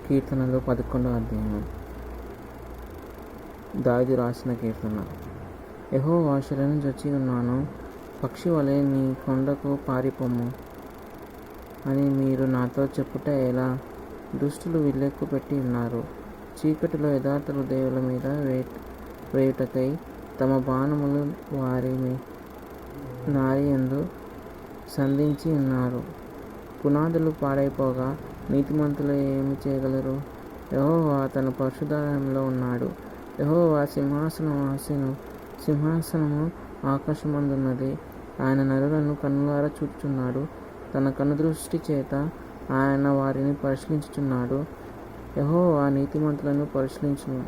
కీర్తనలు 11వ అధ్యాయం. దావీదు రాసిన కీర్తన. యెహోవా శరణు జొచ్చి ఉన్నాను, పక్షి వలె నీ కొండకు పారిపొమ్ము అని మీరు నాతో చెప్పుట ఎలా? దుష్టులు విల్లెక్కు పెట్టి ఉన్నారు, చీకటిలో యథార్థ హృదయుల మీద వేయుటకై తమ బాణములు వారి నారియందు సంధించి ఉన్నారు. పునాదులు పాడైపోగా నీతిమంతులు ఏమి చేయగలరు? యెహోవా తన పరిశుద్ధాలయంలో ఉన్నాడు. యెహోవా సింహాసనము ఆకాశమందున్నది. ఆయన నరులను కన్నులారా చూచుచున్నాడు. తన కనుదృష్టి చేత ఆయన వారిని పరిశీలించుచున్నాడు. యెహోవా నీతిమంతులను పరిశీలించును,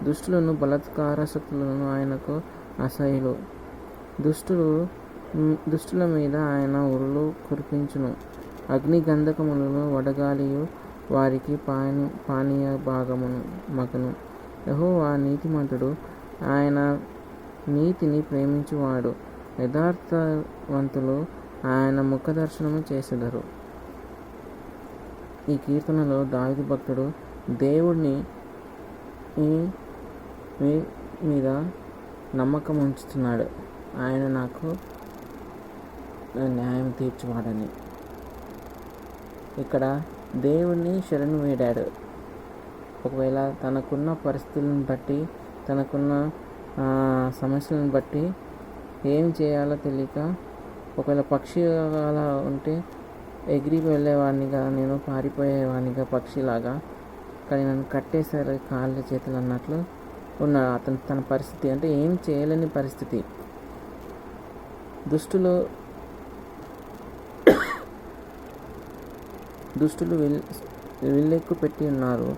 దుష్టులను బలాత్కారాసక్తులను ఆయనకు అసహ్యులు. దుష్టుల మీద ఆయన ఉరులు కురిపించును. అగ్ని గంధకములను వడగాలియు వారికి పానీయ మగను. యెహోవా నీతిమంతుడు, ఆయన నీతిని ప్రేమించువాడు. యథార్థవంతులు ఆయన ముఖదర్శనము చేసెదరు. ఈ కీర్తనలో దావీదు భక్తుడు దేవుడిని మీద నమ్మకం ఉంచుతున్నాడు. ఆయన నాకు న్యాయం తీర్చువాడని. ఇక్కడ దేవుణ్ణి శరణు వేడాడు. ఒకవేళ తనకున్న పరిస్థితులను బట్టి, తనకున్న సమస్యలను బట్టి ఏం చేయాలో తెలియక, ఒకవేళ పక్షి అలా ఉంటే ఎగిరి వెళ్ళేవాడినిగా, నేను పారిపోయేవాడినిగా పక్షిలాగా, కానీ నన్ను కట్టేశారు కాళ్ళ చేతులు అన్నట్లు ఉన్నాడు తన పరిస్థితి. అంటే ఏం చేయలేని పరిస్థితి. దుష్టులు విల్లెక్కు పెట్టి ఉన్నారు,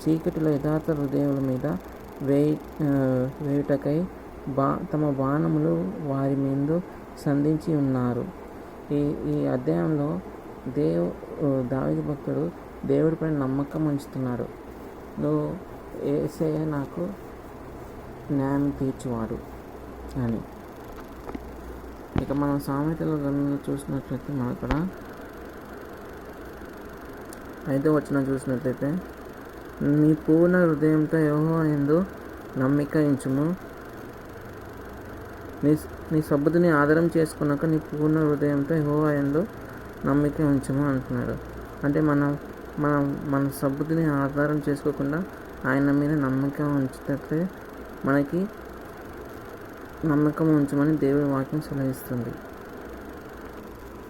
చీకటిలో యథార్థ హృదయముల మీద వేయుటకై తమ బాణములు వారి మీద సంధించి ఉన్నారు. ఈ అధ్యాయంలో దావీదు భక్తుడు దేవుడిపై నమ్మకం ఉంచుతున్నాడు. నువ్వు యేసయ్య నాకు న్యాయం తీర్చువాడు అని. ఇక మనం సామెతల గ్రంథంలో చూసినట్లయితే, మనం ఇక్కడ 5వ వచనం చూసినట్లయితే, నీ పూర్ణ హృదయంతో యెహోవా యందు నమ్మిక ఉంచుము, నీ సబ్బుని ఆధారం చేసుకున్నాక నీ పూర్ణ హృదయంతో యెహోవా యందు నమ్మిక ఉంచుము అంటున్నాడు. అంటే మన సబ్బుని ఆధారం చేసుకోకుండా ఆయన మీద నమ్మకం ఉంచితే మనకి నమ్మకం ఉంచమని దేవుడి వాక్యం సెలవిస్తుంది.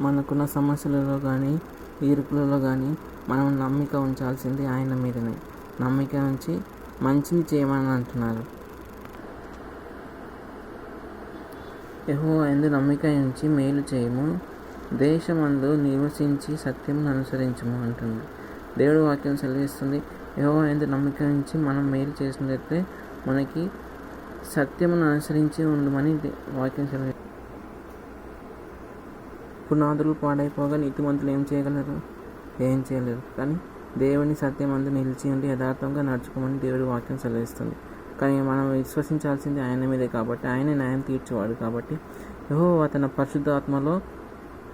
మనకున్న సమస్యలలో కానీ, ఇరుకులలో కానీ మనం నమ్మిక ఉంచాల్సింది ఆయన మీదనే. నమ్మిక ఉంచి మంచిని చేయమని అంటున్నారు. యెహోవా యందు నమ్మిక ఉంచి మేలు చేయము, దేశమందు నివసించి సత్యమును అనుసరించము అంటుంది. దేవుడి వాక్యం సెలవిస్తుంది. యెహోవా యందు నమ్మిక ఉంచి మనం మేలు చేసినట్లయితే మనకి సత్యమును అనుసరించి ఉండమని వాక్యం సెలవి. పునాదులు పాడైపోగా నీతిమంతులు ఏం చేయగలరు? ఏం చేయలేరు. కానీ దేవుని సత్యం అందు నిలిచి ఉండి యథార్థంగా నడుచుకోమని దేవుడి వాక్యం సెలవిస్తుంది. కానీ మనం విశ్వసించాల్సింది ఆయన మీదే కాబట్టి, ఆయనే న్యాయం తీర్చేవాడు కాబట్టి, యెహోవా తన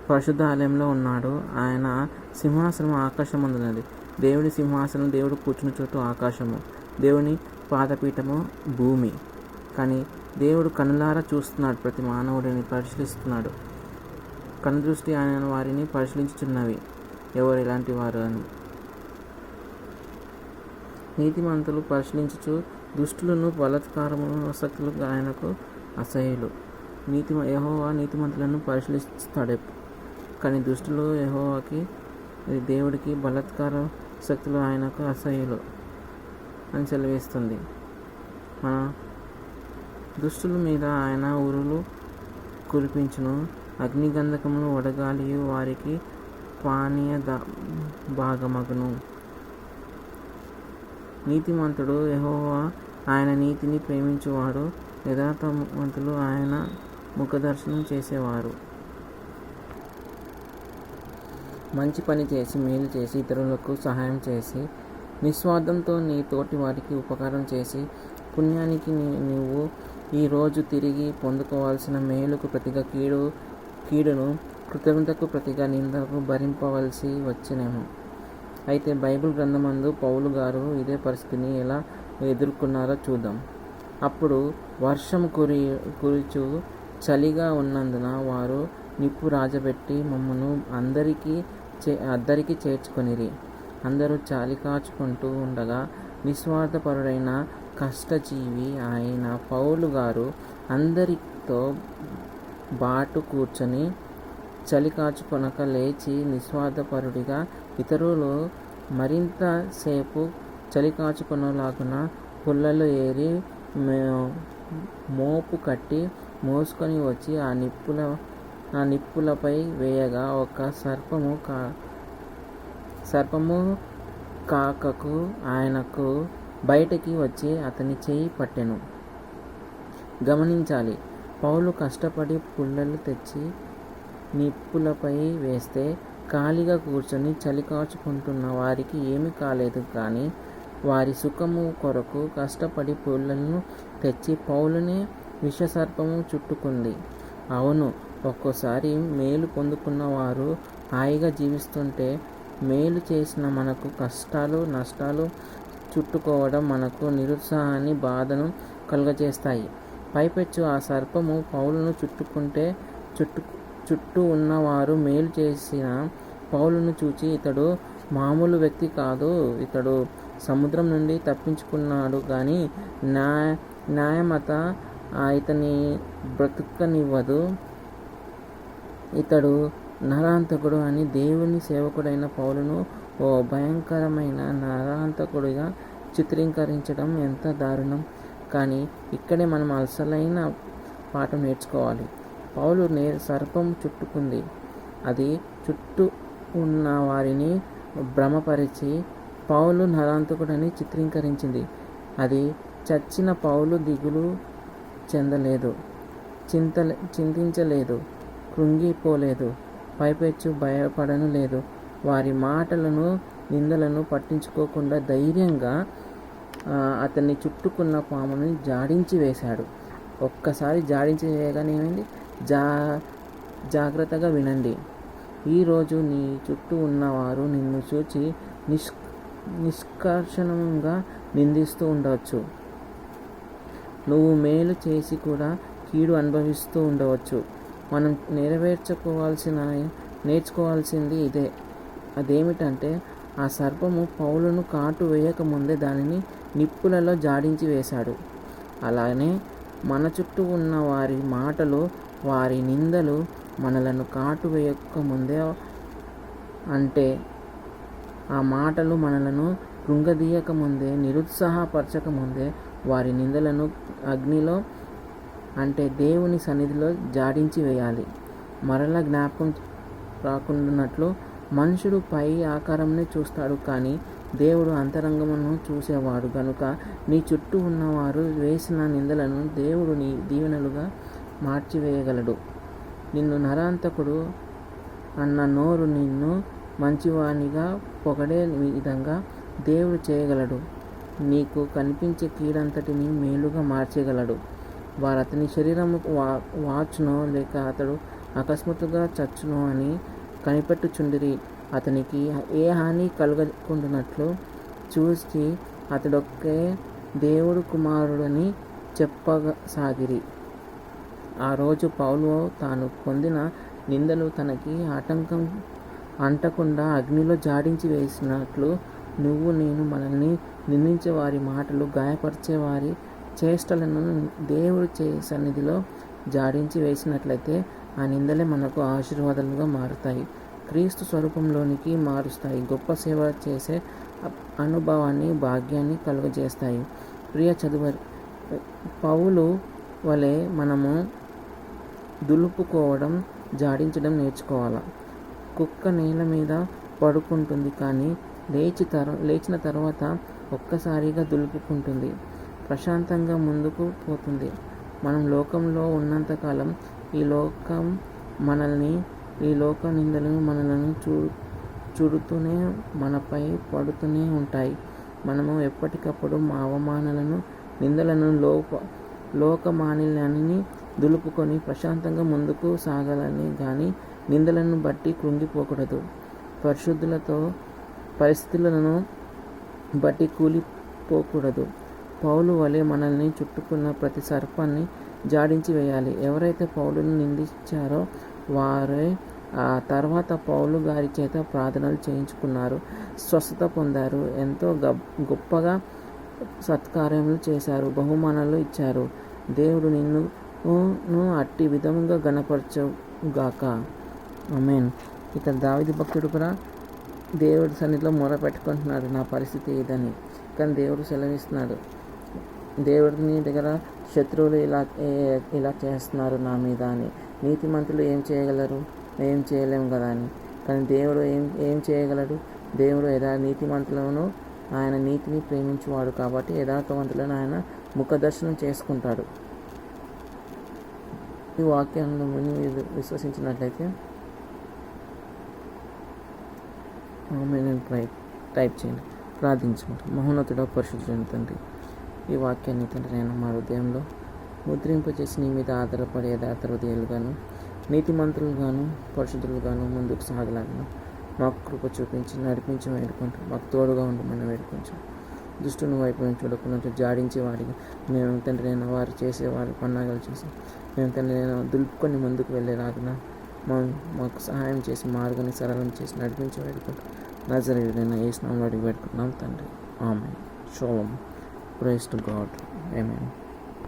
పరిశుద్ధ ఆలయంలో ఉన్నాడు. ఆయన సింహాసనం ఆకాశం అందున్నది. దేవుడి సింహాసనం, దేవుడు కూర్చున్న చోటు ఆకాశము, దేవుని పాదపీఠము భూమి. కానీ దేవుడు కనులారా చూస్తున్నాడు, ప్రతి మానవుడిని పరిశీలిస్తున్నాడు. కనుదృష్టి ఆయన వారిని పరిశీలించుచున్నవి, ఎవరు ఎలాంటి వారు అని. నీతిమంతులు పరిశీలించుచు, దుష్టులను బలాత్కారములు ఆసక్తులు ఆయనకు అసహ్యులు. యెహోవా నీతిమంతులను పరిశీలిస్తాడు, కానీ దుష్టులు యెహోవాకి, దేవుడికి బలాత్కార శక్తులు ఆయనకు అసహ్యులు అని సెలవిస్తుంది. మన దుష్టుల మీద ఆయన ఉరులు కురిపించును, అగ్నిగంధకములు వడగాలియు వారికి పానీయ మగను. నీతిమంతుడు యెహోవా ఆయన నీతిని ప్రేమించువాడు. యథార్థవంతులు ఆయన ముఖదర్శనం చేసేవారు. మంచి పని చేసి, మేలు చేసి, ఇతరులకు సహాయం చేసి, నిస్వార్థంతో నీ తోటి వారికి ఉపకారం చేసి, పుణ్యానికి నువ్వు ఈరోజు తిరిగి పొందుకోవాల్సిన మేలుకు ప్రతిగా కీడును, కృతజ్ఞతకు ప్రతిగా నిందకు భరింపవలసి వచ్చినేమో. అయితే బైబిల్ గ్రంథమందు పౌలు గారు ఇదే పరిస్థితిని ఎలా ఎదుర్కొన్నారో చూద్దాం. అప్పుడు వర్షం కురుచు చలిగా ఉన్నందున వారు నిప్పు రాజబెట్టి మమ్మను అద్దరికి చేర్చుకొనిరి. అందరూ చాలి కాచుకుంటూ ఉండగా నిస్వార్థపరుడైన కష్టజీవి అయిన పౌలు గారు అందరితో బాటు కూర్చొని చలి కాచుకొనక లేచి నిస్వార్థపరుడిగా ఇతరులు మరింత సేపు చలి కాచుకొనలాగున పుల్లలో ఏరి మోపు కట్టి మోసుకొని వచ్చి ఆ నిప్పులపై వేయగా ఒక సర్పము కాకకు ఆయనకు బయటికి వచ్చి అతని చేయి పట్టెను. గమనించాలి, పౌలు కష్టపడి పుల్లలు తెచ్చి నిప్పులపై వేస్తే ఖాళీగా కూర్చొని చలి కాచుకుంటున్న వారికి ఏమీ కాలేదు. కానీ వారి సుఖము కొరకు కష్టపడి పుల్లలను తెచ్చి పౌలునే విషసర్పము చుట్టుకుంది. అవును, ఒక్కోసారి మేలు పొందుకున్న వారు హాయిగా జీవిస్తుంటే మేలు చేసిన మనకు కష్టాలు నష్టాలు చుట్టుకోవడం మనకు నిరుత్సాహాన్ని బాధను కలుగజేస్తాయి. పైపెచ్చు ఆ సర్పము పౌలును చుట్టుకుంటే చుట్టూ ఉన్నవారు మేలు చేసిన పౌలును చూచి ఇతడు మామూలు వ్యక్తి కాదు, ఇతడు సముద్రం నుండి తప్పించుకున్నాడు కానీ న్యాయమత ఇతని బ్రతుకనివ్వదు, ఇతడు నరహంతకుడు అని దేవుని సేవకుడైన పౌలును ఓ భయంకరమైన నరహంతకుడిగా చిత్రీకరించడం ఎంత దారుణం. కానీ ఇక్కడే మనం అసలైన పాఠం నేర్చుకోవాలి. పౌలు సర్పం చుట్టుకుంది. అది చుట్టూ ఉన్న వారిని భ్రమపరిచి పౌలు నరాంతకుడని చిత్రీకరించింది. అది చచ్చిన పౌలు దిగులు చెందలేదు, చింతించలేదు, కృంగిపోలేదు, పైపెచ్చు భయపడను లేదు. వారి మాటలను నిందలను పట్టించుకోకుండా ధైర్యంగా అతన్ని చుట్టుకున్న పాముని జాడించి వేశాడు. ఒక్కసారి జాడించి వేయగానే ఏమైంది? జాగ్రత్తగా వినండి. ఈరోజు నీ చుట్టూ ఉన్నవారు నిన్ను చూచి నిష్కర్షణంగా నిందిస్తూ ఉండవచ్చు. నువ్వు మేలు చేసి కూడా కీడు అనుభవిస్తూ ఉండవచ్చు. మనం నేర్చుకోవాల్సింది ఇదే. అదేమిటంటే ఆ సర్పము పౌలును కాటు వేయకముందే దానిని నిప్పులలో జాడించి వేశాడు. అలానే మన చుట్టూ ఉన్న వారి మాటలు, వారి నిందలు మనలను కాటు వేయకముందే, అంటే ఆ మాటలు మనలను కృంగదీయకముందే, నిరుత్సాహపరచకముందే వారి నిందలను అగ్నిలో, అంటే దేవుని సన్నిధిలో జాడించి వేయాలి. మరలా జ్ఞాపకం రాకుండానట్లు మనుషుడు పై ఆకారంనే చూస్తాడు, కానీ దేవుడు అంతరంగమును చూసేవాడు గనుక నీ చుట్టూ ఉన్నవారు వేసిన నిందలను దేవుడు నీ దీవెనలుగా మార్చివేయగలడు. నిన్ను నరాంతకుడు అన్న నోరు నిన్ను మంచివానిగా పొగడే విధంగా దేవుడు చేయగలడు. నీకు కనిపించే కీడంతటిని మేలుగా మార్చగలడు. వారు అతని శరీరము వాచునో లేక అతడు అకస్మాత్తుగా చచ్చునో అని కనిపెట్టుచుండిరి. అతనికి ఏ హాని కలుగకుండానట్లు చూసి అతడొక్కే దేవుడు కుమారుడని చెప్పసాగిరి. ఆ రోజు పౌలు తాను పొందిన నిందలు తనకి అంటకుండా అగ్నిలో జాడించి వేసినట్లు నువ్వు నేను మనల్ని నిందించే వారి మాటలు, గాయపరిచే వారి చేష్టలను దేవుడు సన్నిధిలో జాడించి వేసినట్లయితే ఆ నిందలే మనకు ఆశీర్వాదాలుగా మారుతాయి, క్రీస్తు స్వరూపంలోనికి మారుస్తాయి, గొప్ప సేవ చేసే అనుభవాన్ని, భాగ్యాన్ని కలుగజేస్తాయి. ప్రియ చదువరి, పౌలు వలె మనము దులుపుకోవడం, జాడించడం నేర్చుకోవాలి. కుక్క నేల మీద పడుకుంటుంది కానీ లేచిన తర్వాత ఒక్కసారిగా దులుపుకుంటుంది, ప్రశాంతంగా ముందుకు పోతుంది. మనం లోకంలో ఉన్నంతకాలం ఈ లోక నిందలను మనలను చుడుతూనే మనపై పడుతూనే ఉంటాయి. మనము ఎప్పటికప్పుడు మా అవమానాలను, నిందలను, లోకమాలిన్యాన్ని దులుపుకొని ప్రశాంతంగా ముందుకు సాగాలని కానీ నిందలను బట్టి కృంగిపోకూడదు. పరిశుద్ధులతో పరిస్థితులను బట్టి కూలిపోకూడదు. పౌలు వలె మనల్ని చుట్టుకున్న ప్రతి సర్పాన్ని జాడించి వేయాలి. ఎవరైతే పౌలుని నిందించారో వారే ఆ తర్వాత పౌలు గారి చేత ప్రార్థనలు చేయించుకున్నారు, స్వస్థత పొందారు, ఎంతో గొప్పగా సత్కార్యములు చేశారు, బహుమానాలు ఇచ్చారు. దేవుడు నిన్ను అట్టి విధముగా గణపరచుగాక. ఆమేన్. ఇక్కడ దావీదు భక్తుడు కూడా దేవుడి సన్నిధిలో మొర పెట్టుకుంటున్నాడు, నా పరిస్థితి ఏదని. కానీ దేవుడు సెలవిస్తున్నాడు, దేవుడిని దగ్గర శత్రువులు ఇలా చేస్తున్నారు నా మీద అని. నీతిమంతులు ఏం చేయగలరు? ఏం చేయలేము కదా అని. కానీ దేవుడు ఏం చేయగలడు? దేవుడు నీతిమంతులను ఆయన నీతిని ప్రేమించువాడు కాబట్టి యథార్థవంతులను ఆయన ముఖదర్శనం చేసుకుంటాడు. ఈ వాక్యాలను మీరు విశ్వసించినట్లయితే టైప్ చేయండి. ప్రార్థించుకుంటాం. మహోన్నతుడ, పరిశుద్ధుడైన తండ్రి, ఈ వాక్యాన్ని తండ్రి నేను మా హృదయంలో ముద్రింపచేసి నీ మీద ఆధారపడే యథార్థ హృదయాలుగాను, నీతిమంతులుగాను, పరిశుద్ధులుగాను ముందుకు సాగలాగను మాకు కృప చూపించి నడిపించి వేడుకుంటాం. మాకు తోడుగా ఉండమని వేడుకుంటాం. దుష్టుని వైపు మేము చూడకుండా జాడించే వారికి మేము తండ్రి నేను వారు చేసేవారు పన్నాగాలు చేసి మేము తండ్రి నేను దులుపుకొని ముందుకు వెళ్ళేలాగిన మాకు సహాయం చేసి మార్గాన్ని సరళం చేసి నడిపించి వేడుకుంటాం. నజరేయుడైన యేసు నామములో అడిగి వేడుకుంటున్నాం తండ్రి. Amen. Shalom. Praise to God. Amen.